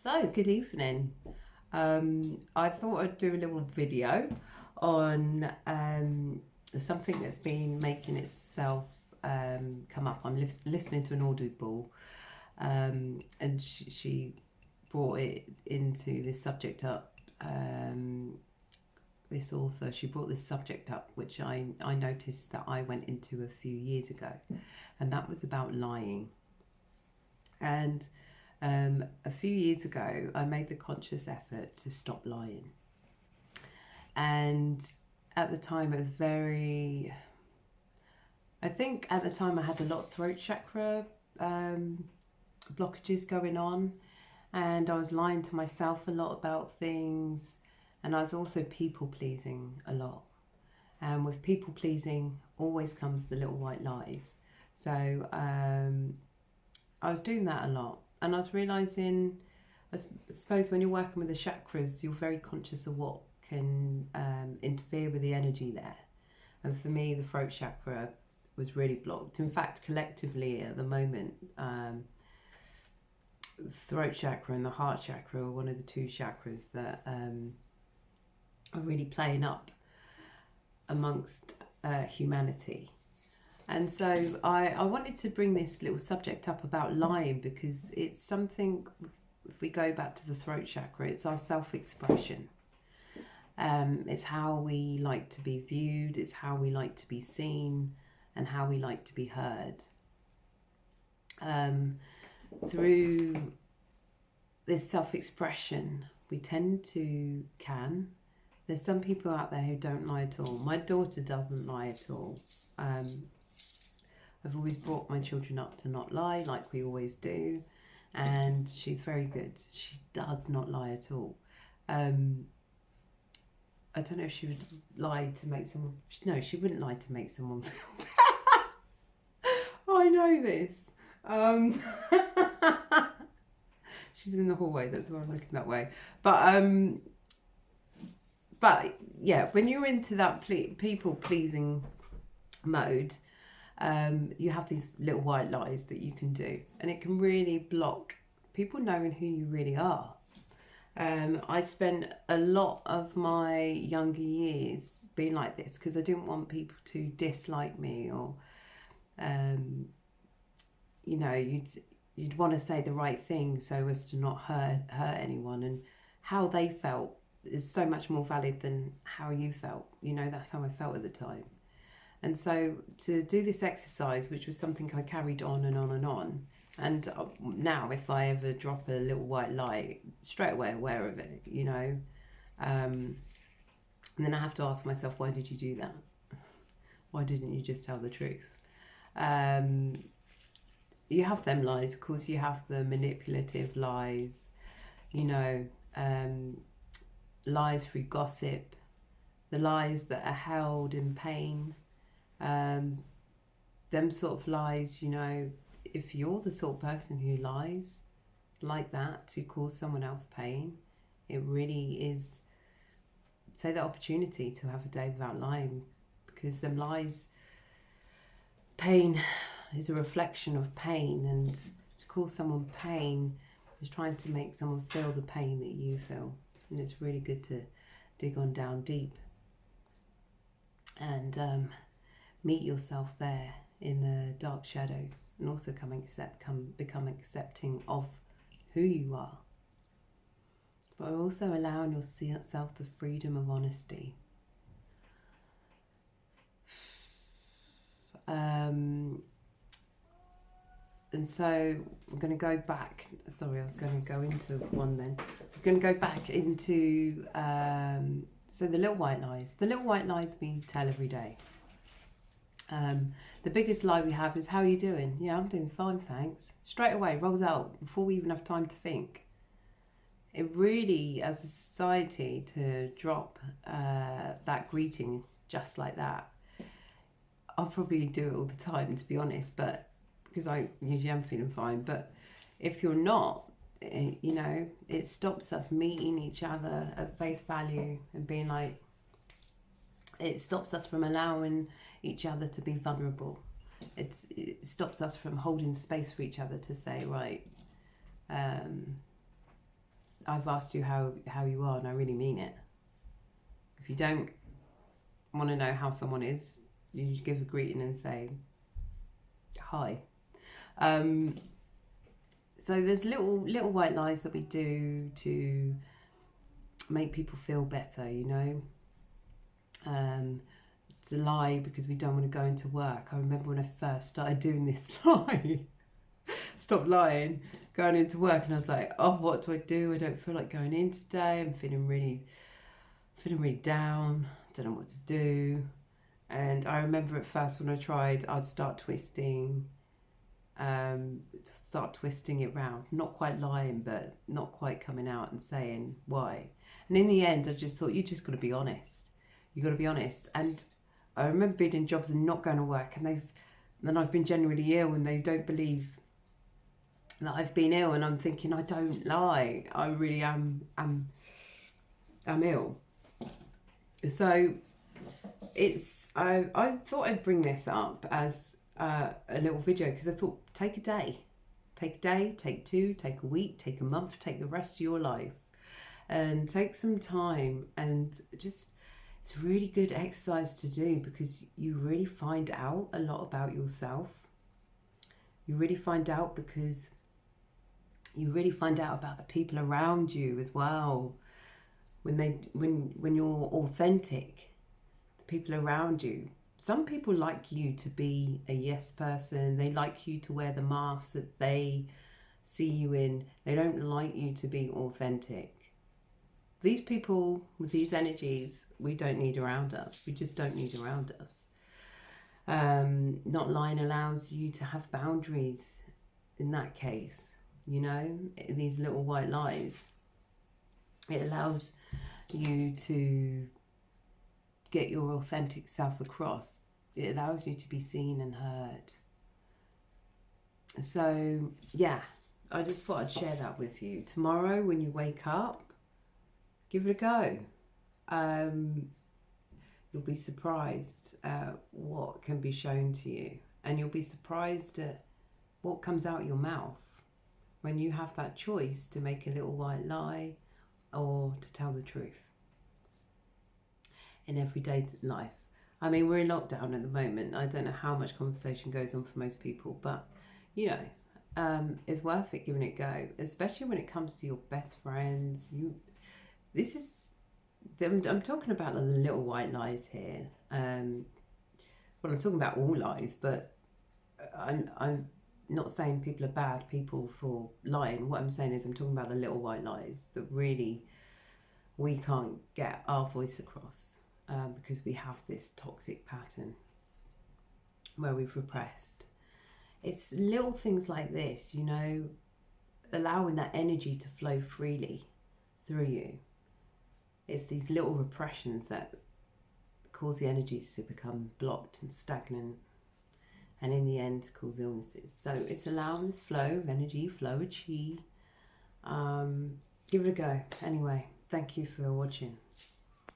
So, good evening. I thought I'd do a little video on something that's been making itself come up. I'm listening to an audible, and she brought it into this subject up. This author, she brought this subject up, which I noticed that I went into a few years ago, and that was about lying. And a few years ago, I made the conscious effort to stop lying. And at the time, it was I think at the time I had a lot of throat chakra blockages going on. And I was lying to myself a lot about things. And I was also people pleasing a lot. And with people pleasing always comes the little white lies. So I was doing that a lot. And I was realising, I suppose when you're working with the chakras, you're very conscious of what can interfere with the energy there. And for me, the throat chakra was really blocked. In fact, collectively at the moment, throat chakra and the heart chakra are one of the two chakras that are really playing up amongst humanity. And so I wanted to bring this little subject up about lying because it's something, if we go back to the throat chakra, it's our self-expression. It's how we like to be viewed, it's how we like to be seen, and how we like to be heard. Through this self-expression, we tend to There's some people out there who don't lie at all. My daughter doesn't lie at all. I've always brought my children up to not lie, like we always do, and she's very good. She does not lie at all. I don't know if she would lie to make someone... No, she wouldn't lie to make someone feel bad. I know this. She's in the hallway, that's why I'm looking that way. But yeah, when you're into that people-pleasing mode, you have these little white lies that you can do, and it can really block people knowing who you really are. I spent a lot of my younger years being like this because I didn't want people to dislike me, or you'd want to say the right thing so as to not hurt anyone, and how they felt is so much more valid than how you felt. That's how I felt at the time. And so to do this exercise, which was something I carried on and on and on, and now if I ever drop a little white lie, straight away aware of it, and then I have to ask myself, why did you do that? Why didn't you just tell the truth? You have them lies, of course. You have the manipulative lies, lies through gossip, the lies that are held in pain. Them sort of lies, if you're the sort of person who lies like that to cause someone else pain, it really is, take the opportunity to have a day without lying, because them lies, pain is a reflection of pain, and to cause someone pain is trying to make someone feel the pain that you feel. And it's really good to dig on down deep and meet yourself there in the dark shadows, and also become accepting of who you are, but also allowing yourself the freedom of honesty. And so I'm going to go back. Sorry, I was going to go into one then. I'm going to go back into so the little white lies. The little white lies we tell every day. The biggest lie we have is, how are you doing? Yeah, I'm doing fine, thanks. Straight away, rolls out before we even have time to think. It really, as a society, to drop that greeting just like that. I'll probably do it all the time, to be honest, but because I usually am feeling fine. But if you're not, it stops us meeting each other at face value and being like, it stops us from allowing each other to be vulnerable. It stops us from holding space for each other to say, right, I've asked you how you are, and I really mean it. If you don't want to know how someone is, you just give a greeting and say hi. So there's little white lies that we do to make people feel better, you know. It's a lie because we don't want to go into work. I remember when I first started doing this lie, stop lying, going into work, and I was like, oh, what do? I don't feel like going in today. I'm feeling really down. I don't know what to do. And I remember at first when I tried, I'd start twisting it round, not quite lying, but not quite coming out and saying why. And in the end, I just thought, you just got to be honest. You got to be honest. And I remember being in jobs and not going to work, and I've been genuinely ill, and they don't believe that I've been ill, and I'm thinking, I don't lie, I really am ill. So I thought I'd bring this up as a little video, because I thought, take a day, take 2, take a week, take a month, take the rest of your life, and take some time, and just, it's really good exercise to do, because you really find out a lot about yourself. You really find out because you really find out about the people around you as well. When you're authentic, the people around you, some people like you to be a yes person. They like you to wear the mask that they see you in. They don't like you to be authentic. These people with these energies, we don't need around us. We just don't need around us. Not lying allows you to have boundaries in that case, you know, these little white lies. It allows you to get your authentic self across. It allows you to be seen and heard. So, yeah, I just thought I'd share that with you. Tomorrow, when you wake up, give it a go. You'll be surprised at what can be shown to you, and you'll be surprised at what comes out your mouth when you have that choice to make a little white lie or to tell the truth in everyday life. I mean, we're in lockdown at the moment. I don't know how much conversation goes on for most people, but you know, it's worth it giving it a go, especially when it comes to your best friends. I'm talking about the little white lies here. Well, I'm talking about all lies, but I'm not saying people are bad people for lying. What I'm saying is I'm talking about the little white lies that really we can't get our voice across because we have this toxic pattern where we've repressed. It's little things like this, you know, allowing that energy to flow freely through you. It's these little repressions that cause the energies to become blocked and stagnant, and in the end cause illnesses. So it's allowing this flow of energy, flow of chi. Give it a go. Anyway, thank you for watching.